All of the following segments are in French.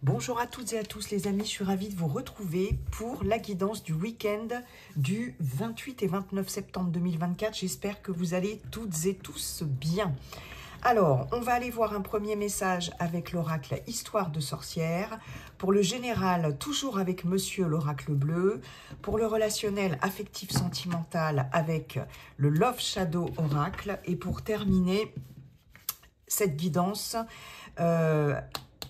Bonjour à toutes et à tous les amis, je suis ravie de vous retrouver pour la guidance du week-end du 28 et 29 septembre 2024. J'espère que vous allez toutes et tous bien. Alors, on va aller voir un premier message avec l'oracle Histoire de sorcière. Pour le général, toujours avec Monsieur l'oracle bleu. Pour le relationnel affectif sentimental avec le Love Shadow oracle. Et pour terminer cette guidance,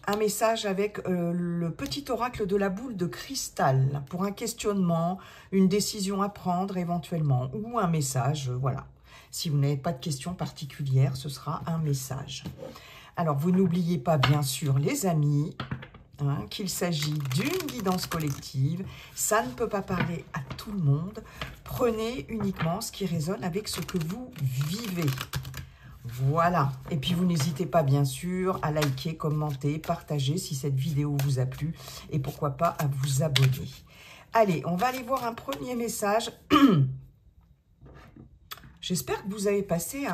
un message avec le petit oracle de la boule de cristal pour un questionnement, une décision à prendre éventuellement, ou un message, voilà. Si vous n'avez pas de questions particulières, ce sera un message. Alors, vous n'oubliez pas, bien sûr, les amis, qu'il s'agit d'une guidance collective. Ça ne peut pas parler à tout le monde. Prenez uniquement ce qui résonne avec ce que vous vivez. Voilà, et puis vous n'hésitez pas bien sûr à liker, commenter, partager si cette vidéo vous a plu et pourquoi pas à vous abonner. Allez, on va aller voir un premier message. J'espère que vous avez passé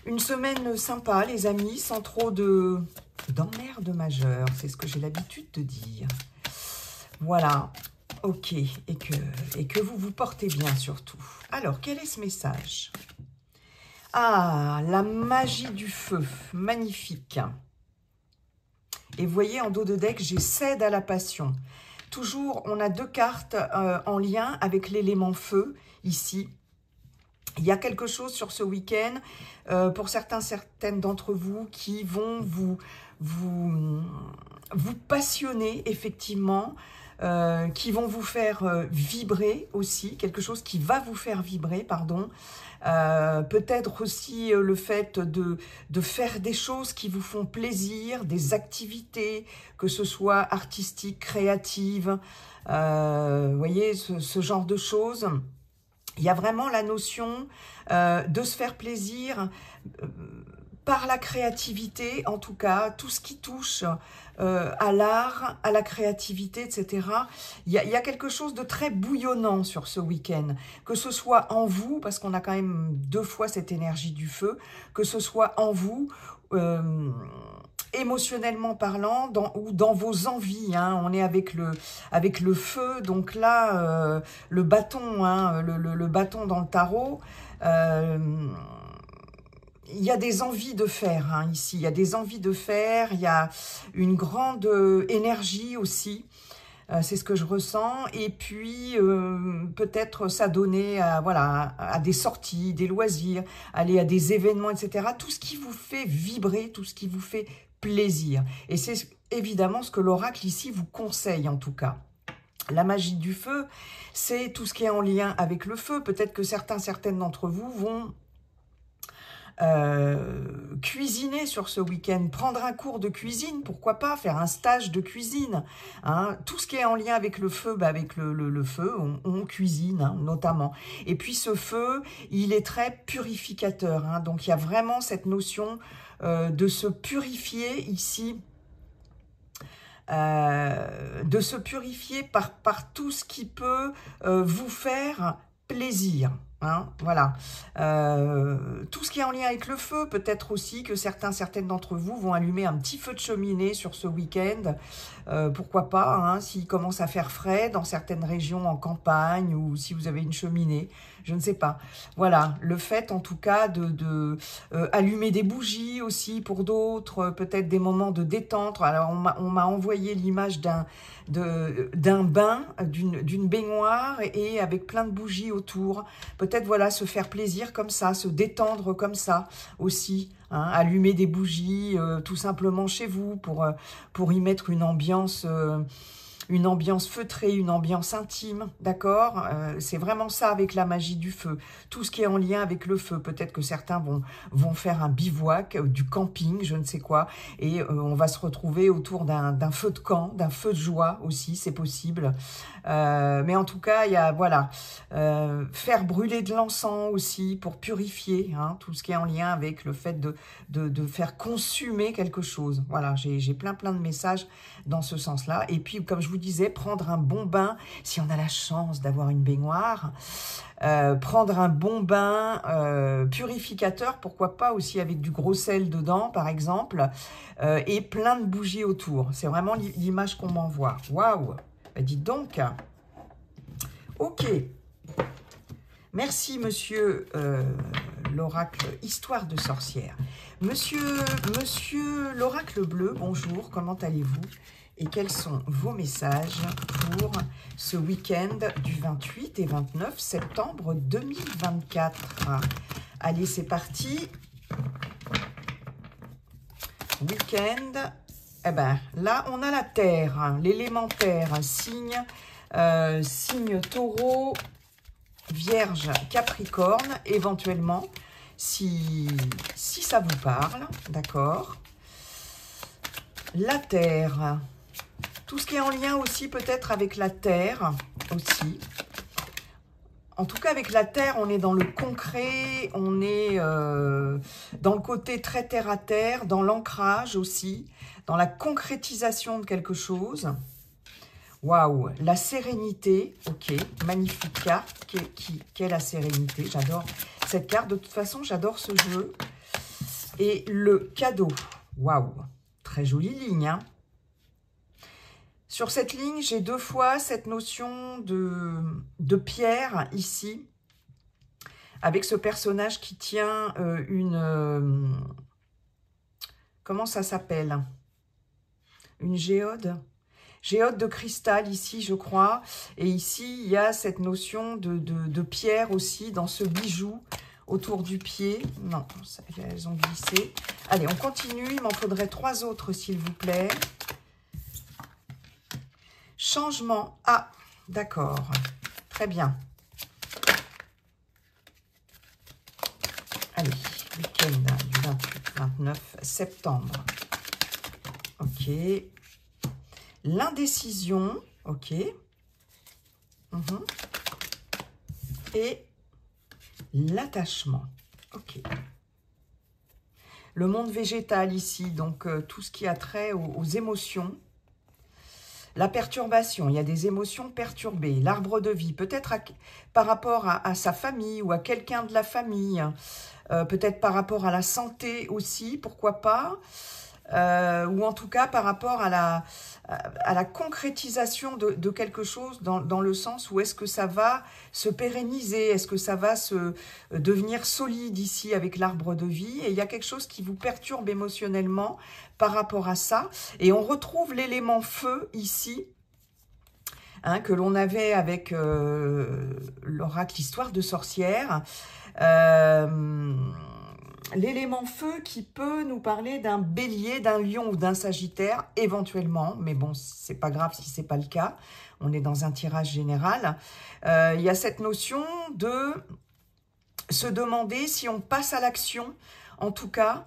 une semaine sympa les amis, sans trop d'emmerdes majeures, c'est ce que j'ai l'habitude de dire. Voilà, ok, et que vous vous portez bien surtout. Alors, quel est ce message ? Ah, la magie du feu, magnifique. Et vous voyez, en dos de deck, j'ai cède à la passion. Toujours, on a deux cartes en lien avec l'élément feu, ici. Il y a quelque chose sur ce week-end, pour certaines d'entre vous, qui vont vous passionner, effectivement, qui vont vous faire vibrer aussi, quelque chose qui va vous faire vibrer, pardon. Peut-être aussi le fait de faire des choses qui vous font plaisir, des activités, que ce soit artistiques, créatives, vous voyez, ce genre de choses. Il y a vraiment la notion de se faire plaisir par la créativité, en tout cas, tout ce qui touche à l'art, à la créativité, etc. Il y a quelque chose de très bouillonnant sur ce week-end, que ce soit en vous, parce qu'on a quand même deux fois cette énergie du feu, que ce soit en vous, émotionnellement parlant, ou dans vos envies, on est avec le feu, donc là, le bâton, le bâton dans le tarot, il y a des envies de faire, ici, il y a des envies de faire, il y a une grande énergie aussi, c'est ce que je ressens, et puis peut-être s'adonner à des sorties, des loisirs, aller à des événements, etc. Tout ce qui vous fait vibrer, tout ce qui vous fait plaisir. Et c'est évidemment ce que l'oracle ici vous conseille en tout cas. La magie du feu, c'est tout ce qui est en lien avec le feu. Peut-être que certaines d'entre vous vont cuisiner sur ce week-end, prendre un cours de cuisine, pourquoi pas, faire un stage de cuisine, tout ce qui est en lien avec le feu, avec le feu, on cuisine, notamment. Et puis ce feu, il est très purificateur, donc il y a vraiment cette notion de se purifier ici, de se purifier par tout ce qui peut vous faire plaisir. Voilà, tout ce qui est en lien avec le feu, peut-être aussi que certaines d'entre vous vont allumer un petit feu de cheminée sur ce week-end, pourquoi pas, s'il commence à faire frais dans certaines régions en campagne, ou si vous avez une cheminée, je ne sais pas. Voilà, le fait en tout cas de allumer des bougies aussi pour d'autres, peut-être des moments de détente. Alors on m'a envoyé l'image d'un bain, d'une baignoire, et avec plein de bougies autour. Peut-être, voilà, se faire plaisir comme ça, se détendre comme ça aussi, allumer des bougies tout simplement chez vous pour y mettre une ambiance feutrée, une ambiance intime, d'accord? C'est vraiment ça avec la magie du feu. Tout ce qui est en lien avec le feu. Peut-être que certains vont faire un bivouac, du camping, je ne sais quoi, et on va se retrouver autour d'un feu de camp, d'un feu de joie aussi, c'est possible. Mais en tout cas, il y a, voilà, faire brûler de l'encens aussi pour purifier, tout ce qui est en lien avec le fait de faire consumer quelque chose. Voilà, j'ai plein de messages dans ce sens-là. Et puis, comme je vous vous disais, prendre un bon bain, si on a la chance d'avoir une baignoire, prendre un bon bain purificateur, pourquoi pas aussi avec du gros sel dedans, par exemple, et plein de bougies autour. C'est vraiment l'image qu'on m'envoie. Waouh! Bah, dites donc. Ok. Merci, monsieur l'oracle Histoire de sorcière. Monsieur l'oracle bleu, bonjour, comment allez-vous? Et quels sont vos messages pour ce week-end du 28 et 29 septembre 2024? Allez, c'est parti. Week-end. Eh ben, là, on a la Terre, hein, l'élémentaire, signe Taureau, Vierge, Capricorne, éventuellement, si ça vous parle, d'accord. La Terre, tout ce qui est en lien aussi peut-être avec la Terre, aussi. En tout cas, avec la Terre, on est dans le concret, on est dans le côté très terre-à-terre, dans l'ancrage aussi, dans la concrétisation de quelque chose. Waouh, la sérénité, ok, magnifique carte, qu'est la sérénité, j'adore cette carte, de toute façon, j'adore ce jeu. Et le cadeau, waouh, très jolie ligne, hein. Sur cette ligne, j'ai deux fois cette notion de pierre ici, avec ce personnage qui tient comment ça s'appelle? Une géode? Géode de cristal ici, je crois. Et ici, il y a cette notion de pierre aussi dans ce bijou autour du pied. Non, elles ont glissé. Allez, on continue. Il m'en faudrait 3 autres, s'il vous plaît. Changement. Ah, d'accord. Très bien. Allez, week-end du 28-29 septembre. Ok. L'indécision, ok. Et l'attachement, ok. Le monde végétal ici, donc tout ce qui a trait aux émotions. La perturbation, il y a des émotions perturbées. L'arbre de vie, peut-être par rapport à sa famille ou à quelqu'un de la famille. Peut-être par rapport à la santé aussi, pourquoi pas. Ou en tout cas par rapport à la concrétisation de quelque chose dans le sens où est-ce que ça va se pérenniser, est-ce que ça va devenir solide ici avec l'arbre de vie, et il y a quelque chose qui vous perturbe émotionnellement par rapport à ça, et on retrouve l'élément feu ici, hein, que l'on avait avec l'oracle Histoire de sorcière, l'élément feu qui peut nous parler d'un bélier, d'un lion ou d'un sagittaire, éventuellement, mais bon, c'est pas grave si c'est pas le cas, on est dans un tirage général. Il y a cette notion de se demander si on passe à l'action, en tout cas,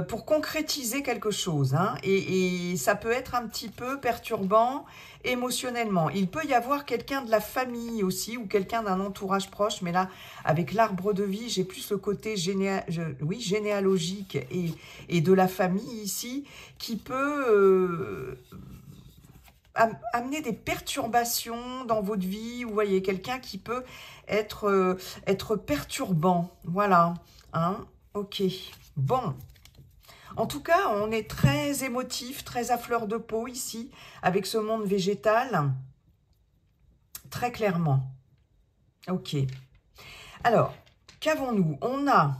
pour concrétiser quelque chose, hein, et ça peut être un petit peu perturbant émotionnellement. Il peut y avoir quelqu'un de la famille aussi, ou quelqu'un d'un entourage proche, mais là, avec l'arbre de vie, j'ai plus le côté généalogique et de la famille ici, qui peut amener des perturbations dans votre vie. Vous voyez, quelqu'un qui peut être perturbant, voilà, hein, ok, bon. En tout cas, on est très émotif, très à fleur de peau ici, avec ce monde végétal, très clairement. Ok. Alors, qu'avons-nous? On a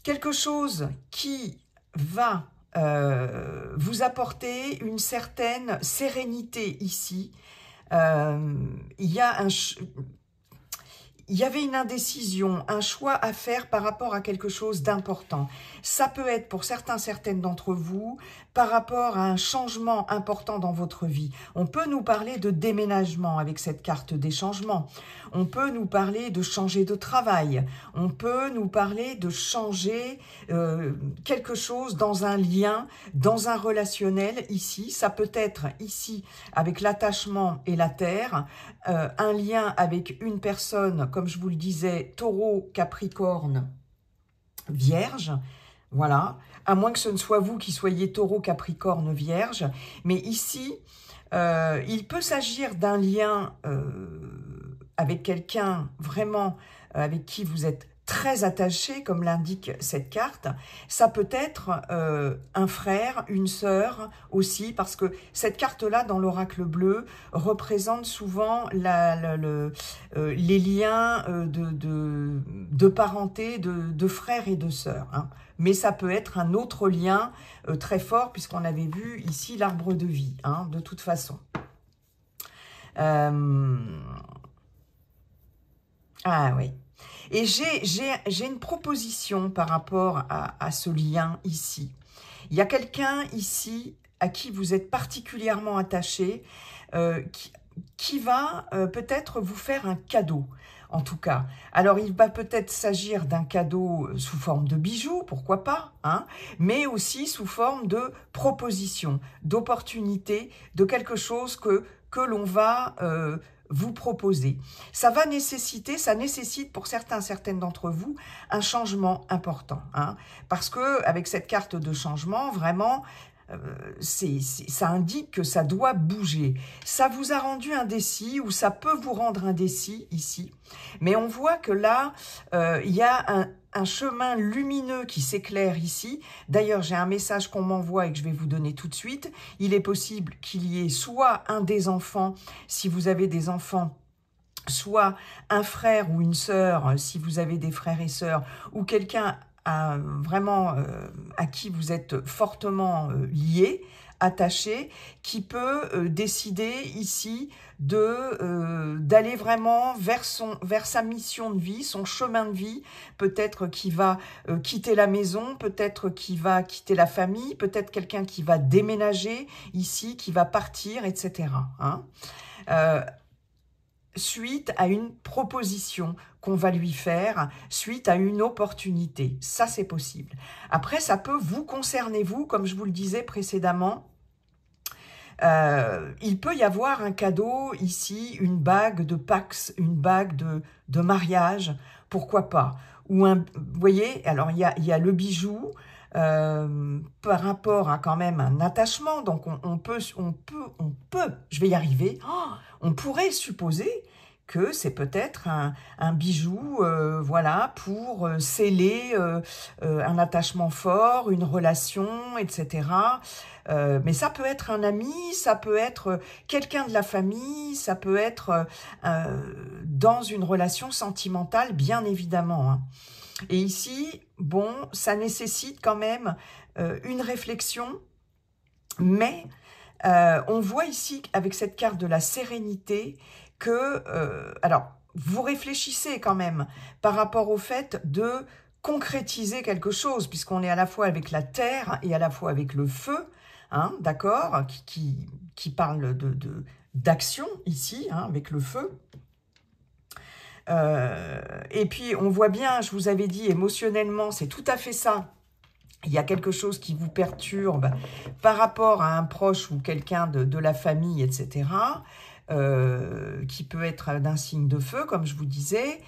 quelque chose qui va vous apporter une certaine sérénité ici. Il y avait une indécision, un choix à faire par rapport à quelque chose d'important. Ça peut être pour certaines d'entre vous par rapport à un changement important dans votre vie. On peut nous parler de déménagement avec cette carte des changements. On peut nous parler de changer de travail. On peut nous parler de changer quelque chose dans un lien, dans un relationnel ici. Ça peut être ici avec l'attachement et la terre, un lien avec une personne, comme je vous le disais, Taureau, Capricorne, Vierge. Voilà, à moins que ce ne soit vous qui soyez taureau, capricorne, vierge. Mais ici, il peut s'agir d'un lien avec quelqu'un vraiment avec qui vous êtes très attaché, comme l'indique cette carte. Ça peut être un frère, une sœur aussi, parce que cette carte-là, dans l'oracle bleu, représente souvent les liens de parenté, de frères et de sœurs. Hein. Mais ça peut être un autre lien très fort, puisqu'on avait vu ici l'arbre de vie, hein, de toute façon. Ah oui. Et j'ai une proposition par rapport à ce lien ici. Il y a quelqu'un ici à qui vous êtes particulièrement attaché, qui va peut-être vous faire un cadeau, en tout cas. Alors, il va peut-être s'agir d'un cadeau sous forme de bijoux, pourquoi pas, hein, mais aussi sous forme de proposition, d'opportunité, de quelque chose que l'on va vous proposer. Ça nécessite pour certaines d'entre vous un changement important, hein, parce que avec cette carte de changement, vraiment, ça indique que ça doit bouger. Ça vous a rendu indécis, ou ça peut vous rendre indécis ici, mais on voit que là, il y a un chemin lumineux qui s'éclaire ici. D'ailleurs, j'ai un message qu'on m'envoie et que je vais vous donner tout de suite. Il est possible qu'il y ait soit un des enfants, si vous avez des enfants, soit un frère ou une sœur, si vous avez des frères et sœurs, ou quelqu'un vraiment à qui vous êtes fortement lié, attaché, qui peut décider ici d'aller vraiment vers sa mission de vie, son chemin de vie, peut-être qui va quitter la maison, peut-être qui va quitter la famille, peut-être quelqu'un qui va déménager ici, qui va partir, etc. Hein, suite à une proposition qu'on va lui faire, suite à une opportunité. Ça, c'est possible. Après, ça peut vous concerner, vous, comme je vous le disais précédemment. Il peut y avoir un cadeau ici, une bague de Pax, une bague de mariage, pourquoi pas. Ou vous voyez, alors il y a le bijou, par rapport à quand même un attachement, donc on peut, je vais y arriver, on pourrait supposer que c'est peut-être un bijou, voilà, pour sceller un attachement fort, une relation, etc. Mais ça peut être un ami, ça peut être quelqu'un de la famille, ça peut être dans une relation sentimentale, bien évidemment, hein. Et ici, bon, ça nécessite quand même une réflexion, mais on voit ici, avec cette carte de la sérénité, que, alors, vous réfléchissez quand même par rapport au fait de concrétiser quelque chose, puisqu'on est à la fois avec la terre et à la fois avec le feu, hein, d'accord, qui parle d'action ici, hein, avec le feu. Et puis, on voit bien, je vous avais dit, émotionnellement, c'est tout à fait ça. Il y a quelque chose qui vous perturbe par rapport à un proche ou quelqu'un de la famille, etc., qui peut être d'un signe de feu, comme je vous disais,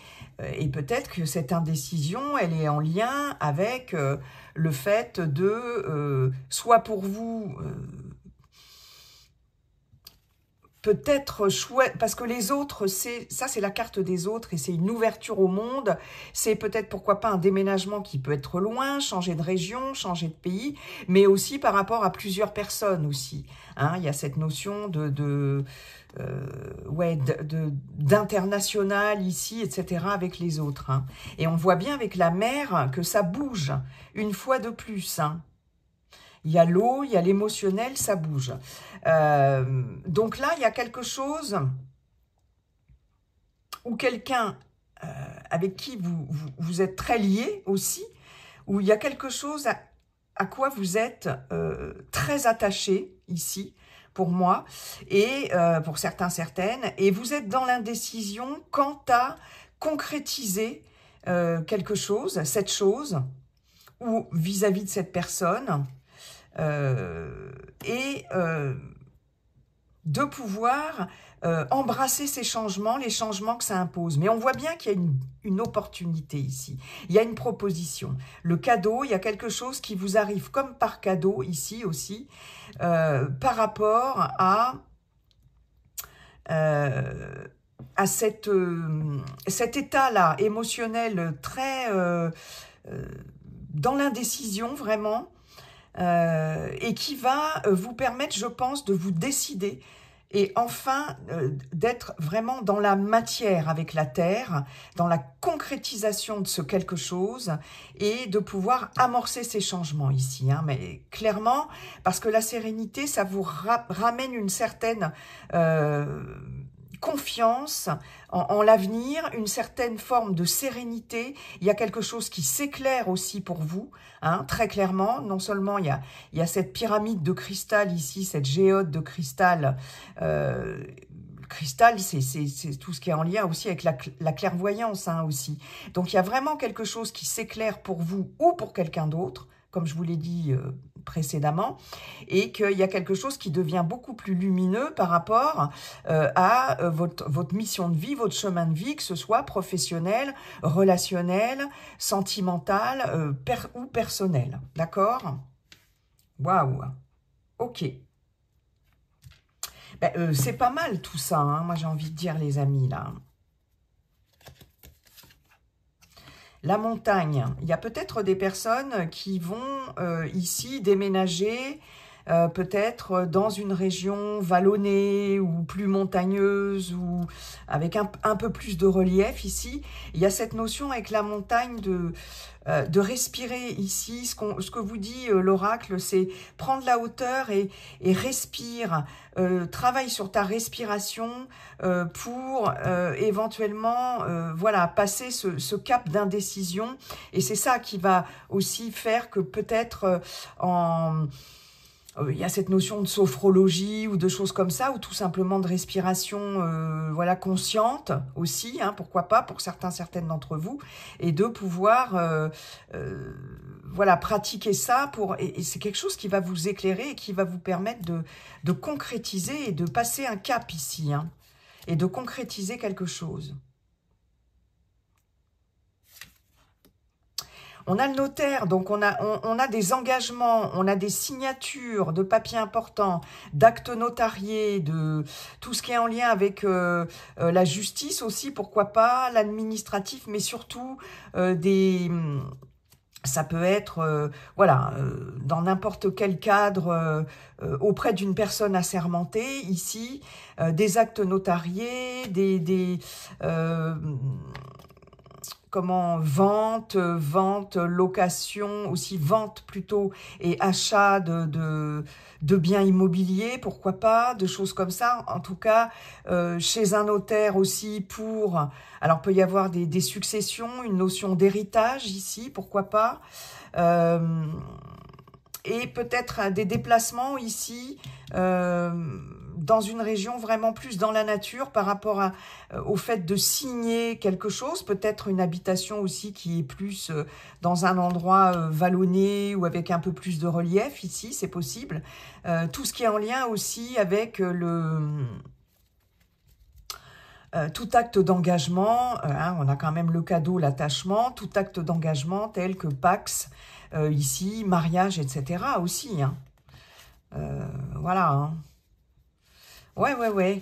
et peut-être que cette indécision, elle est en lien avec le fait de, soit pour vous... peut-être chouette, parce que les autres, ça c'est la carte des autres et c'est une ouverture au monde, c'est peut-être pourquoi pas un déménagement qui peut être loin, changer de région, changer de pays, mais aussi par rapport à plusieurs personnes aussi, hein, il y a cette notion d'international ici, etc. avec les autres, hein. Et on voit bien avec la mer que ça bouge une fois de plus, hein. Il y a l'eau, il y a l'émotionnel, ça bouge. Donc là, il y a quelque chose où quelqu'un avec qui vous êtes très lié aussi, où il y a quelque chose à quoi vous êtes très attaché ici, pour moi, et pour certaines, et vous êtes dans l'indécision quant à concrétiser quelque chose, cette chose, ou vis-à-vis de cette personne, de pouvoir embrasser ces changements, les changements que ça impose. Mais on voit bien qu'il y a une opportunité ici. Il y a une proposition. Le cadeau, il y a quelque chose qui vous arrive comme par cadeau ici aussi, par rapport à cet état-là émotionnel très dans l'indécision vraiment, et qui va vous permettre, je pense, de vous décider et enfin d'être vraiment dans la matière avec la terre, dans la concrétisation de ce quelque chose et de pouvoir amorcer ces changements ici. Hein, mais clairement, parce que la sérénité, ça vous ramène une certaine confiance en l'avenir, une certaine forme de sérénité. Il y a quelque chose qui s'éclaire aussi pour vous, hein, très clairement. Non seulement il y a cette pyramide de cristal ici, cette géode de cristal. Cristal, c'est tout ce qui est en lien aussi avec la clairvoyance, hein, aussi. Donc il y a vraiment quelque chose qui s'éclaire pour vous ou pour quelqu'un d'autre, comme je vous l'ai dit précédemment, et qu'il y a quelque chose qui devient beaucoup plus lumineux par rapport à votre mission de vie, votre chemin de vie, que ce soit professionnel, relationnel, sentimental ou personnel. D'accord? Waouh! Ok. Ben, c'est pas mal tout ça, hein, moi j'ai envie de dire, les amis, là. La montagne, il y a peut-être des personnes qui vont ici déménager, peut-être dans une région vallonnée ou plus montagneuse ou avec un peu plus de relief ici. Il y a cette notion avec la montagne de respirer ici. Ce que vous dit l'oracle, c'est prendre la hauteur et respire. Travaille sur ta respiration pour éventuellement voilà, passer ce cap d'indécision. Et c'est ça qui va aussi faire que peut-être il y a cette notion de sophrologie ou de choses comme ça, ou tout simplement de respiration voilà, consciente aussi, hein, pourquoi pas, pour certaines d'entre vous, et de pouvoir voilà, pratiquer ça, et c'est quelque chose qui va vous éclairer et qui va vous permettre de concrétiser et de passer un cap ici, hein, et de concrétiser quelque chose. On a le notaire, donc on a des engagements, on a des signatures de papiers importants, d'actes notariés, de tout ce qui est en lien avec la justice aussi, pourquoi pas, l'administratif, mais surtout ça peut être voilà, dans n'importe quel cadre auprès d'une personne assermentée, ici, des actes notariés, vente, location, aussi vente plutôt, et achat de biens immobiliers, pourquoi pas, de choses comme ça. En tout cas, chez un notaire aussi alors peut y avoir des successions, une notion d'héritage ici, pourquoi pas. Et peut-être des déplacements ici, dans une région vraiment plus dans la nature par rapport au fait de signer quelque chose, peut-être une habitation aussi qui est plus dans un endroit vallonné ou avec un peu plus de relief ici, c'est possible. Tout ce qui est en lien aussi avec tout acte d'engagement, hein, on a quand même le cadeau, l'attachement, tout acte d'engagement tel que Pax, ici, mariage, etc. aussi. Hein. Voilà. Hein. Ouais.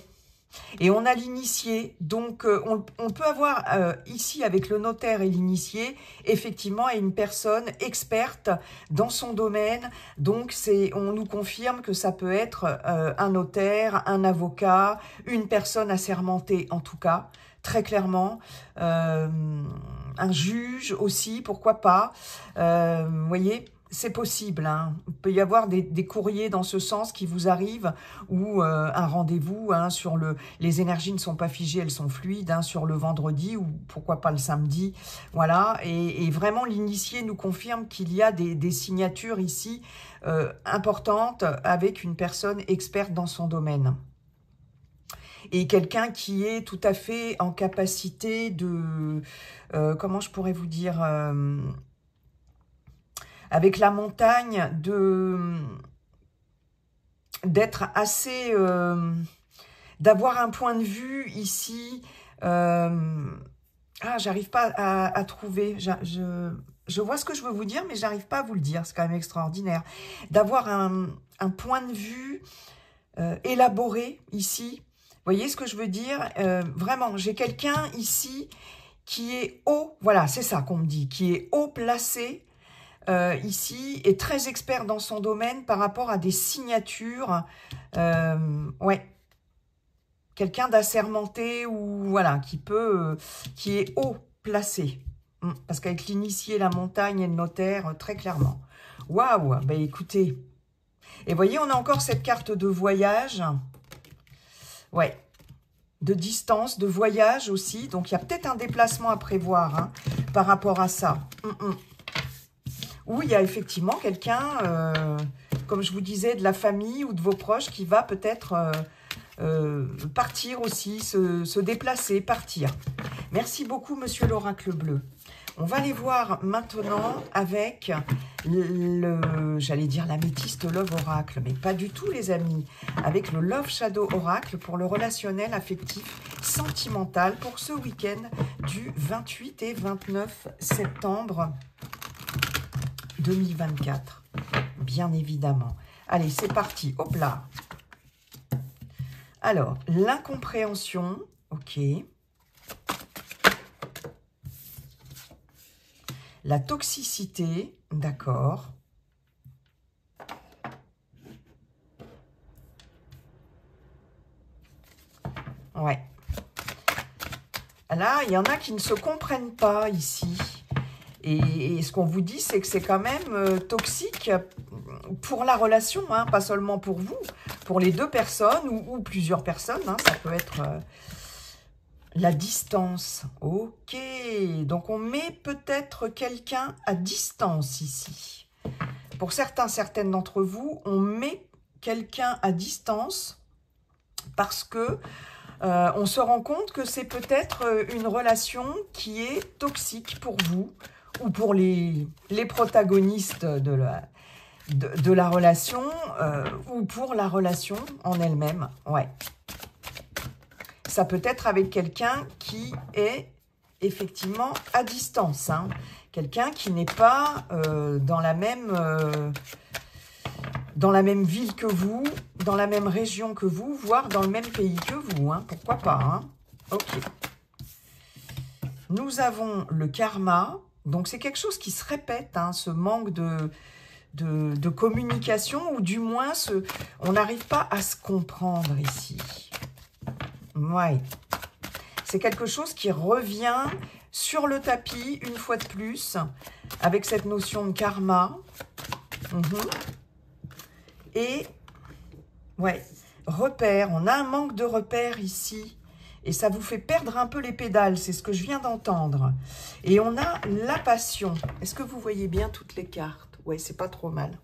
Et on a l'initié, donc on peut avoir ici avec le notaire et l'initié, effectivement, une personne experte dans son domaine. Donc on nous confirme que ça peut être un notaire, un avocat, une personne assermentée en tout cas, très clairement, un juge aussi, pourquoi pas, vous voyez. C'est possible, hein. Il peut y avoir des courriers dans ce sens qui vous arrivent, ou un rendez-vous, hein, les énergies ne sont pas figées, elles sont fluides, hein, sur le vendredi, ou pourquoi pas le samedi, voilà, et vraiment l'initié nous confirme qu'il y a des signatures ici importantes avec une personne experte dans son domaine. Et quelqu'un qui est tout à fait en capacité de, comment je pourrais vous dire, avec la montagne, d'être assez... d'avoir un point de vue ici. J'arrive pas à trouver. Je vois ce que je veux vous dire, mais j'arrive pas à vous le dire. C'est quand même extraordinaire. D'avoir un point de vue élaboré ici. Vous voyez ce que je veux dire? Vraiment, j'ai quelqu'un ici qui est haut. Voilà, c'est ça qu'on me dit. Qui est haut placé ici et très expert dans son domaine par rapport à des signatures. Ouais. Quelqu'un d'assermenté ou voilà, qui est haut placé. Parce qu'avec l'initié, la montagne et le notaire, très clairement. Waouh, ben écoutez. Et voyez, on a encore cette carte de voyage. Ouais. De distance, de voyage aussi. Donc, il y a peut-être un déplacement à prévoir hein, par rapport à ça. Ou il y a effectivement quelqu'un, comme je vous disais, de la famille ou de vos proches qui va peut-être... partir aussi, se déplacer, partir. Merci beaucoup, monsieur l'oracle bleu. On va aller voir maintenant avec j'allais dire l'améthyste Love Oracle, mais pas du tout, les amis. Avec le Love Shadow Oracle pour le relationnel, affectif, sentimental pour ce week-end du 28 et 29 septembre 2024. Bien évidemment. Allez, c'est parti. Hop là. Alors, l'incompréhension, ok. La toxicité, d'accord. Ouais. Là, il y en a qui ne se comprennent pas ici. Et ce qu'on vous dit, c'est que c'est quand même toxique pour la relation, hein, pas seulement pour vous, pour les deux personnes ou plusieurs personnes. Hein, ça peut être la distance. Ok, donc on met peut-être quelqu'un à distance ici. Pour certaines d'entre vous, on met quelqu'un à distance parce que on se rend compte que c'est peut-être une relation qui est toxique pour vous ou pour les protagonistes de la relation ou pour la relation en elle-même. Ouais. Ça peut être avec quelqu'un qui est effectivement à distance. Hein. Quelqu'un qui n'est pas dans la même ville que vous, dans la même région que vous, voire dans le même pays que vous. Hein. Pourquoi pas hein. Ok. Nous avons le karma. Donc, c'est quelque chose qui se répète, hein, ce manque de communication, ou du moins, on n'arrive pas à se comprendre ici. Ouais. C'est quelque chose qui revient sur le tapis, une fois de plus, avec cette notion de karma. Et, ouais, repère. On a un manque de repères ici. Et ça vous fait perdre un peu les pédales, c'est ce que je viens d'entendre. Et on a la passion. Est-ce que vous voyez bien toutes les cartes? Ouais, c'est pas trop mal.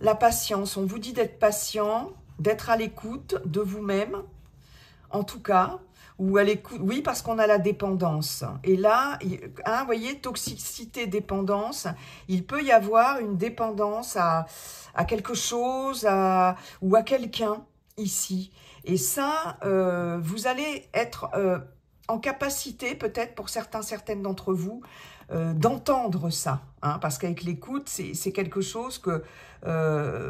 La patience, on vous dit d'être patient, d'être à l'écoute de vous-même, en tout cas, ou à l'écoute, oui, parce qu'on a la dépendance. Et là, hein, vous voyez, toxicité, dépendance, il peut y avoir une dépendance à quelque chose, ou à quelqu'un, ici. Et ça, vous allez être en capacité, peut-être pour certaines d'entre vous, d'entendre ça. Hein, parce qu'avec l'écoute, c'est quelque chose que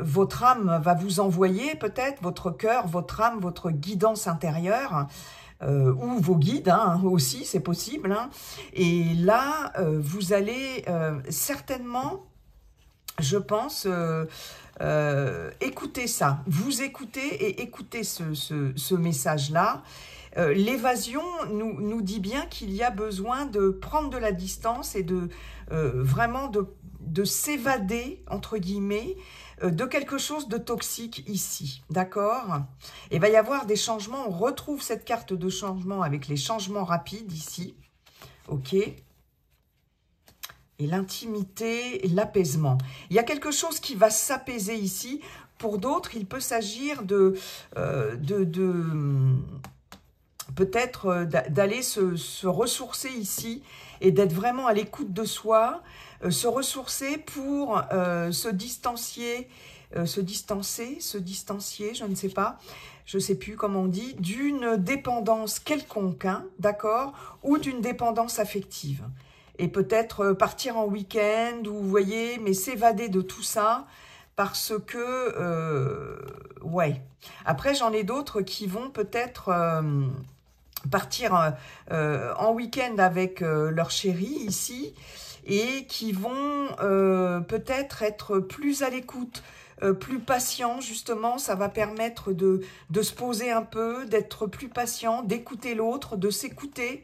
votre âme va vous envoyer, peut-être, votre cœur, votre âme, votre guidance intérieure, ou vos guides hein, aussi, c'est possible. Hein. Et là, vous allez certainement, je pense... écoutez ça, vous écoutez et écoutez ce message-là. L'évasion nous dit bien qu'il y a besoin de prendre de la distance et de vraiment de s'évader, entre guillemets, de quelque chose de toxique ici, d'accord? Et il va y avoir des changements, on retrouve cette carte de changement avec les changements rapides ici, ok? Et l'intimité, l'apaisement. Il y a quelque chose qui va s'apaiser ici. Pour d'autres, il peut s'agir peut-être d'aller se ressourcer ici et d'être vraiment à l'écoute de soi, se ressourcer pour se distancier se distancer, se distancier, je ne sais pas, je ne sais plus comment on dit, d'une dépendance quelconque, hein, d'accord, ou d'une dépendance affective. Et peut-être partir en week-end, ou vous voyez, mais s'évader de tout ça, parce que, ouais. Après, j'en ai d'autres qui vont peut-être partir en week-end avec leur chéri ici, et qui vont peut-être être plus à l'écoute, plus patient, justement, ça va permettre de se poser un peu, d'être plus patient, d'écouter l'autre, de s'écouter,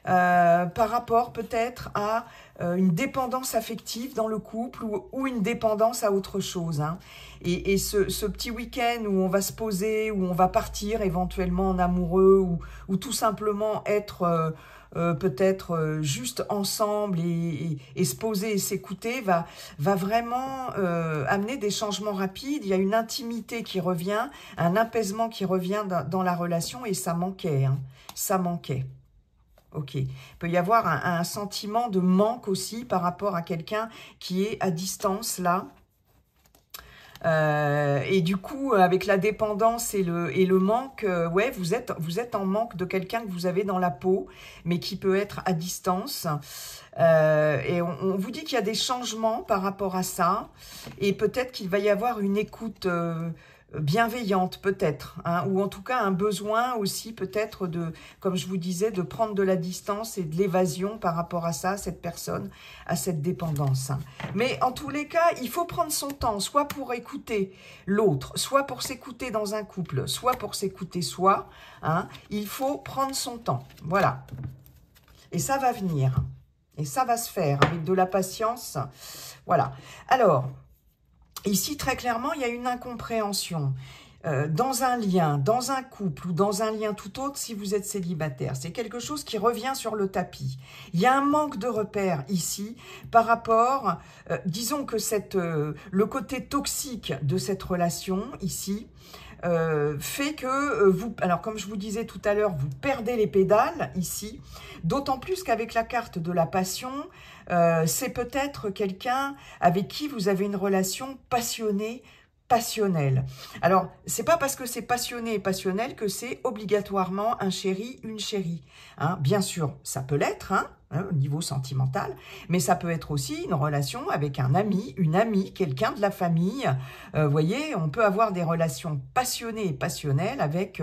par rapport peut-être à une dépendance affective dans le couple ou une dépendance à autre chose. Hein. Et ce petit week-end où on va se poser, où on va partir éventuellement en amoureux ou tout simplement être peut-être juste ensemble et se poser et s'écouter va vraiment amener des changements rapides. Il y a une intimité qui revient, un apaisement qui revient dans la relation et ça manquait. Hein. Ça manquait. Ok. Il peut y avoir un sentiment de manque aussi par rapport à quelqu'un qui est à distance là. Et du coup, avec la dépendance et le manque, ouais, vous êtes en manque de quelqu'un que vous avez dans la peau, mais qui peut être à distance. Et on vous dit qu'il y a des changements par rapport à ça, et peut-être qu'il va y avoir une écoute bienveillante, peut-être, hein, ou en tout cas un besoin aussi peut-être de, comme je vous disais, de prendre de la distance et de l'évasion par rapport à ça, cette personne, à cette dépendance. Mais en tous les cas, il faut prendre son temps, soit pour écouter l'autre, soit pour s'écouter dans un couple, soit pour s'écouter soi. Hein, il faut prendre son temps, voilà. Et ça va venir, et ça va se faire avec de la patience, voilà. Alors, ici, très clairement, il y a une incompréhension dans un lien, dans un couple ou dans un lien tout autre si vous êtes célibataire. C'est quelque chose qui revient sur le tapis. Il y a un manque de repères ici par rapport, disons que le côté toxique de cette relation ici, fait que vous, alors comme je vous disais tout à l'heure, vous perdez les pédales ici, d'autant plus qu'avec la carte de la passion, c'est peut-être quelqu'un avec qui vous avez une relation passionnée, passionnelle. Alors, c'est pas parce que c'est passionné et passionnel que c'est obligatoirement un chéri, une chérie. Hein. Bien sûr, ça peut l'être, hein, au niveau sentimental, mais ça peut être aussi une relation avec un ami, une amie, quelqu'un de la famille. Vous voyez, on peut avoir des relations passionnées et passionnelles avec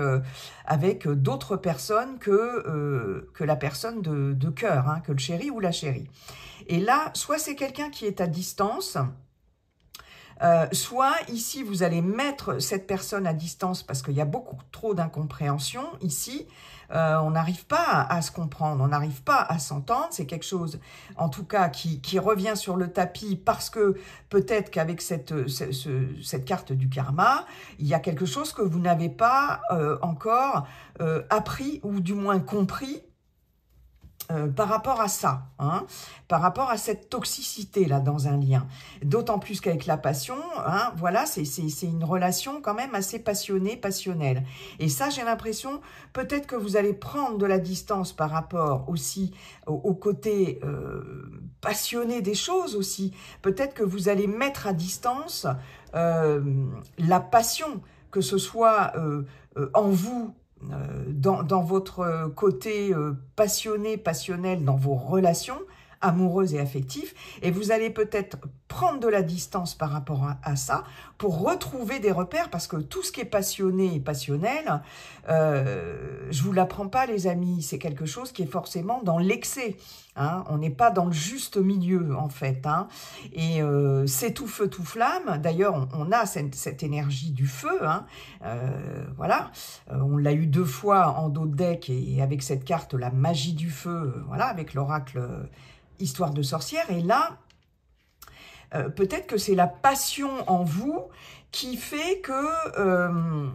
d'autres personnes que la personne de cœur, hein, que le chéri ou la chérie. Et là, soit c'est quelqu'un qui est à distance, soit ici, vous allez mettre cette personne à distance parce qu'il y a beaucoup trop d'incompréhension ici. On n'arrive pas à se comprendre, on n'arrive pas à s'entendre. C'est quelque chose, en tout cas, qui revient sur le tapis parce que peut-être qu'avec cette carte du karma, il y a quelque chose que vous n'avez pas encore appris ou du moins compris par rapport à ça, hein, par rapport à cette toxicité-là dans un lien. D'autant plus qu'avec la passion, hein, voilà, c'est une relation quand même assez passionnée, passionnelle. Et ça, j'ai l'impression, peut-être que vous allez prendre de la distance par rapport aussi au côté passionné des choses aussi. Peut-être que vous allez mettre à distance la passion, que ce soit en vous, dans votre côté passionné, passionnel, dans vos relations amoureuses et affectives, et vous allez peut-être prendre de la distance par rapport à ça pour retrouver des repères, parce que tout ce qui est passionné et passionnel, je vous l'apprends pas les amis, c'est quelque chose qui est forcément dans l'excès, hein, on n'est pas dans le juste milieu en fait, hein, et c'est tout feu tout flamme. D'ailleurs on a cette énergie du feu, hein, voilà, on l'a eu 2 fois en dos de deck et avec cette carte la magie du feu, voilà, avec l'oracle Histoire de sorcière, et là peut-être que c'est la passion en vous qui fait que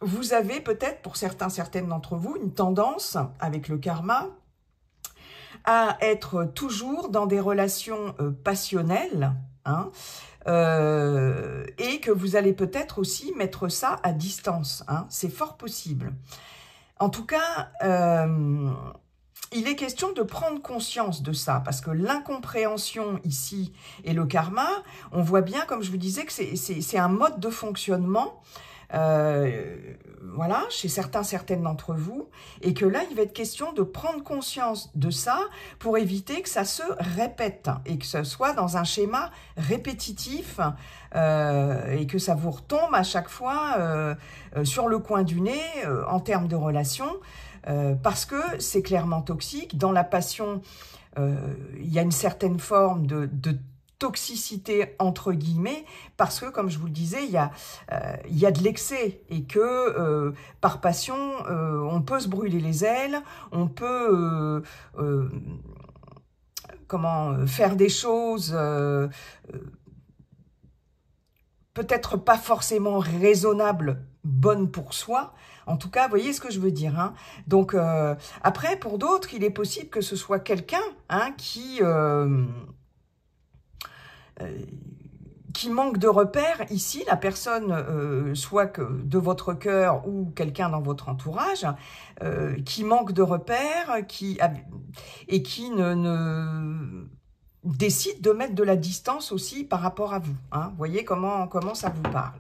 vous avez peut-être, pour certaines d'entre vous, une tendance avec le karma à être toujours dans des relations passionnelles, hein, et que vous allez peut-être aussi mettre ça à distance, hein, c'est fort possible. En tout cas, il est question de prendre conscience de ça, parce que l'incompréhension ici et le karma, on voit bien, comme je vous disais, que c'est un mode de fonctionnement, voilà, chez certaines d'entre vous, et que là, il va être question de prendre conscience de ça pour éviter que ça se répète, et que ce soit dans un schéma répétitif, et que ça vous retombe à chaque fois sur le coin du nez en termes de relations, parce que c'est clairement toxique. Dans la passion, il y a une certaine forme de toxicité entre guillemets, parce que, comme je vous le disais, il y a de l'excès, et que par passion, on peut se brûler les ailes, on peut faire des choses peut-être pas forcément raisonnables, bonnes pour soi. En tout cas, vous voyez ce que je veux dire, hein. Donc, après, pour d'autres, il est possible que ce soit quelqu'un, hein, qui manque de repères. Ici, la personne, soit que de votre cœur ou quelqu'un dans votre entourage, qui manque de repères, et qui décide de mettre de la distance aussi par rapport à vous, hein. Vous voyez comment ça vous parle.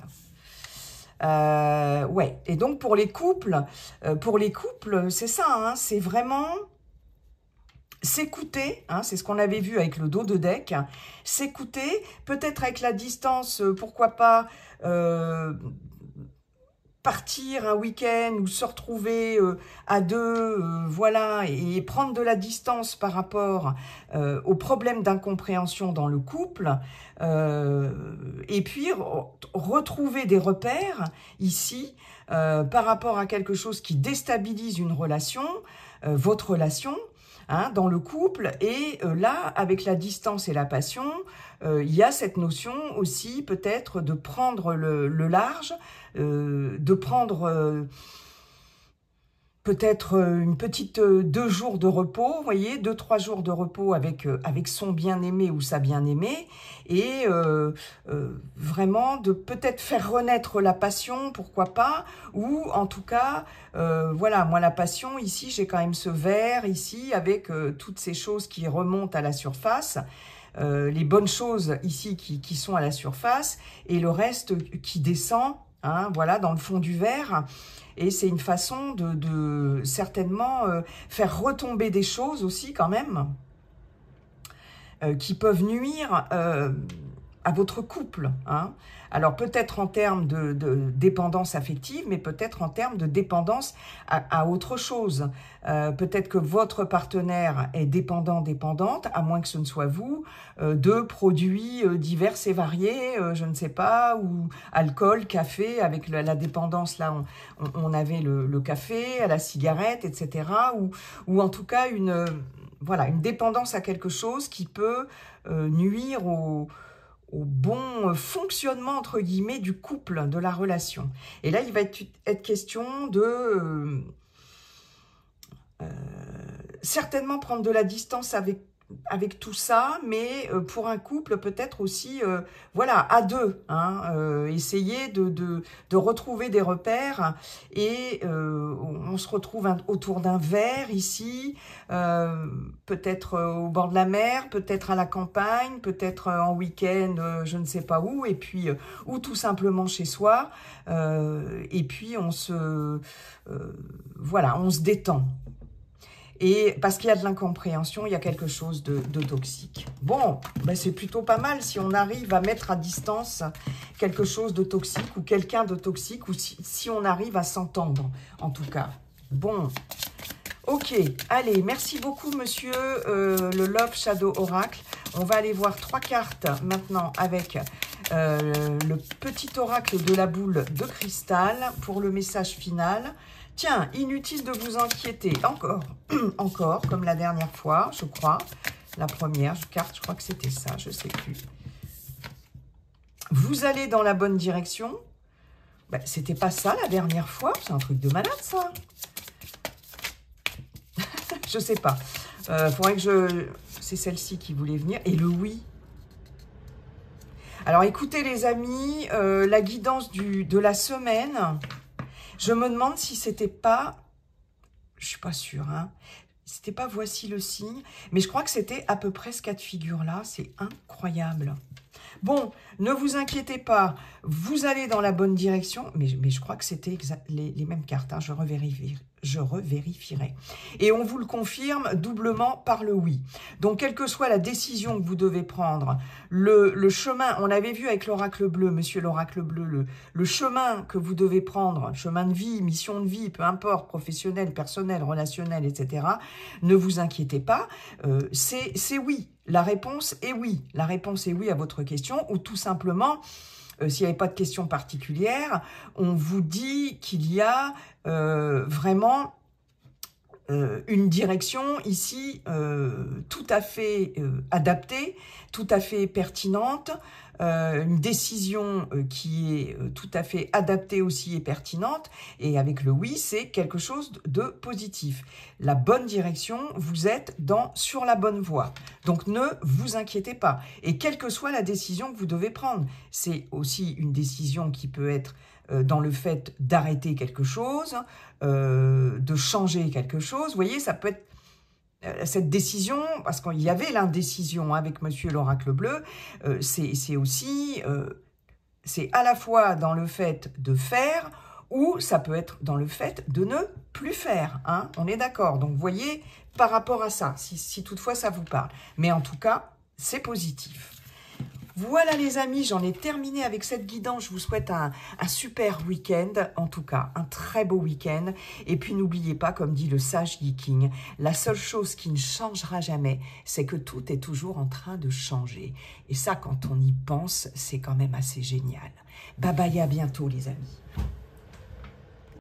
Ouais. Et donc pour les couples, c'est ça, hein, c'est vraiment s'écouter, hein, c'est ce qu'on avait vu avec le dos de deck, s'écouter, peut-être avec la distance, pourquoi pas partir un week-end ou se retrouver à deux, voilà, et prendre de la distance par rapport aux problèmes d'incompréhension dans le couple, et puis retrouver des repères ici par rapport à quelque chose qui déstabilise une relation, votre relation, hein, dans le couple. Et là, avec la distance et la passion, il y a cette notion aussi peut-être de prendre le large, de prendre peut-être une petite 2 jours de repos, vous voyez, 2-3 jours de repos avec son bien-aimé ou sa bien-aimée, et vraiment de peut-être faire renaître la passion, pourquoi pas, ou en tout cas, voilà, moi la passion, ici j'ai quand même ce verre ici avec toutes ces choses qui remontent à la surface, les bonnes choses ici qui sont à la surface, et le reste qui descend, hein, voilà, dans le fond du verre. Et c'est une façon de certainement faire retomber des choses aussi quand même, qui peuvent nuire à votre couple, hein. Alors peut-être en termes de dépendance affective, mais peut-être en termes de dépendance à autre chose. Peut-être que votre partenaire est dépendante, à moins que ce ne soit vous, de produits divers et variés, je ne sais pas, ou alcool, café. Avec la dépendance, là, on avait le café, à la cigarette, etc. Ou en tout cas, voilà, une dépendance à quelque chose qui peut nuire au bon fonctionnement, entre guillemets, du couple, de la relation. Et là, il va être question de certainement prendre de la distance avec tout ça, mais pour un couple, peut-être aussi, voilà, à deux, hein, essayer de retrouver des repères, et on se retrouve autour d'un verre ici, peut-être au bord de la mer, peut-être à la campagne, peut-être en week-end, je ne sais pas où, et puis, ou tout simplement chez soi, et puis voilà, on se détend. Et parce qu'il y a de l'incompréhension, il y a quelque chose de toxique. Bon, ben c'est plutôt pas mal si on arrive à mettre à distance quelque chose de toxique ou quelqu'un de toxique, ou si on arrive à s'entendre, en tout cas. Bon, ok, allez, merci beaucoup, monsieur le Love Shadow Oracle. On va aller voir 3 cartes maintenant avec le petit oracle de la boule de cristal pour le message final. Tiens, inutile de vous inquiéter, encore, comme la dernière fois, je crois. La première carte, je crois que c'était ça, je ne sais plus. Vous allez dans la bonne direction. Ben, c'était pas ça la dernière fois, c'est un truc de malade, ça. Je sais pas. Faudrait que c'est celle-ci qui voulait venir. Et le oui. Alors, écoutez, les amis, la guidance de la semaine... Je me demande si c'était pas, je suis pas sûre, hein, C'était pas voici le signe, mais je crois que c'était à peu près ce cas de figure-là. C'est incroyable. Bon, ne vous inquiétez pas, vous allez dans la bonne direction, mais je crois que c'était les mêmes cartes, hein, je revérifierai. Et on vous le confirme doublement par le oui. Donc, quelle que soit la décision que vous devez prendre, le chemin, on avait vu avec l'oracle bleu, monsieur l'oracle bleu, le chemin que vous devez prendre, chemin de vie, mission de vie, peu importe, professionnel, personnel, relationnel, etc., ne vous inquiétez pas, c'est oui. La réponse est oui. La réponse est oui à votre question, ou tout simplement, s'il n'y avait pas de question particulière, on vous dit qu'il y a vraiment une direction ici tout à fait adaptée, tout à fait pertinente, une décision qui est tout à fait adaptée aussi et pertinente, et avec le oui, c'est quelque chose de positif. La bonne direction, vous êtes sur la bonne voie. Donc ne vous inquiétez pas. Et quelle que soit la décision que vous devez prendre, c'est aussi une décision qui peut être dans le fait d'arrêter quelque chose, de changer quelque chose. Vous voyez, ça peut être cette décision, parce qu'il y avait l'indécision avec monsieur l'oracle bleu, c'est aussi, c'est à la fois dans le fait de faire, ou ça peut être dans le fait de ne plus faire. Hein, on est d'accord. Donc, vous voyez, par rapport à ça, si toutefois ça vous parle. Mais en tout cas, c'est positif. Voilà les amis, j'en ai terminé avec cette guidance. Je vous souhaite un super week-end, en tout cas, un très beau week-end. Et puis n'oubliez pas, comme dit le sage Yi-King, la seule chose qui ne changera jamais, c'est que tout est toujours en train de changer. Et ça, quand on y pense, c'est quand même assez génial. Bye bye, à bientôt les amis.